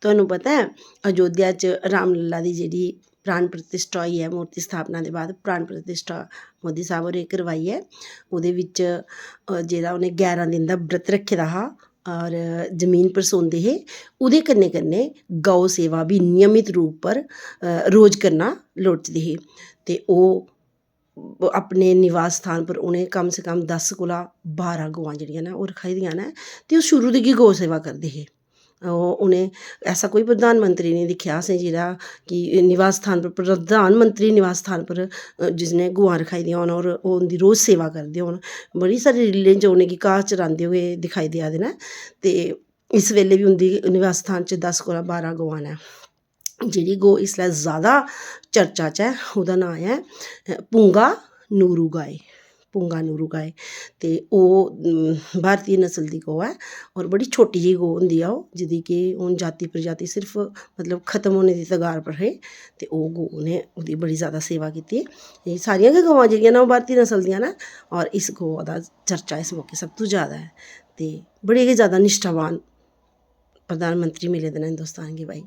ਤੁਹਾਨੂੰ ਪਤਾ ਹੈ ਅਯੋਧਿਆ 'ਚ ਰਾਮ ਲੱਲਾ ਦੀ ਜਿਹੜੀ प्राण प्रतिष्ठा होई है, मूर्ति स्थापना के बाद प्राण प्रतिष्ठा मोदी साहब होरें करवाई है। ਉਹਦੇ ਵਿੱਚ जेह्ड़ा उ'नें 11 दिन का व्रत रखे दा हा और जमीन पर सौंदे हे, ओह्दे कन्नै कन्नै गौ सेवा भी नियमित रूप पर रोज़ करना लोड़चदी ही। ते ओह् अपने निवास स्थान पर उ'नें कम से कम 10 कोला 12 गवां जेह्ड़ियां न ओह् रखाई दियां न ते ओह् शुरू दी गै गौ सेवा करदे हे। उ'नें ऐसा कोई प्रधानमंत्री नहीं दिक्खेआ असें जेह्ड़ा कि निवास स्थान पर प्रधानमंत्री निवास स्थान पर जिसने गवां रखाई दियां होन और ओह् उं'दी रोज़ सेवा करदे होन। बड़ी सारी रीलें च उ'नेंगी घाह् चरांदे हुए दिखाई देआ दे न। ते इस वेल्ले बी उं'दी निवास स्थान च 10 कोला 12 गवां न। जेह्ड़ी गौ इसलै ज़्यादा चर्चा च ऐ ओह्दा नांऽ ऐ पूंगा नूरू गाय। पूंगा नूरू गाय ते ओह् भारतीय नस्ल दी गौ ऐ और बड़ी छोटी जेही गौ होंदी ऐ ओह्, जेह्दी कि हून जाति प्रजाति सिर्फ मतलब ख़त्म होने दी कगार पर है। ते ओह् गौ ने ओह्दी बड़ी ज़्यादा सेवा कीती। एह् सारियां गै गवां जेह्ड़ियां न ओह् भारतीय नस्ल दियां न और इस गौ दा चर्चा इस मौके सब तो ज़्यादा है। ते बड़े गै ज़्यादा निश्ठावान प्रधानमंत्री मिले दे न हिंदुस्तान गी भाई।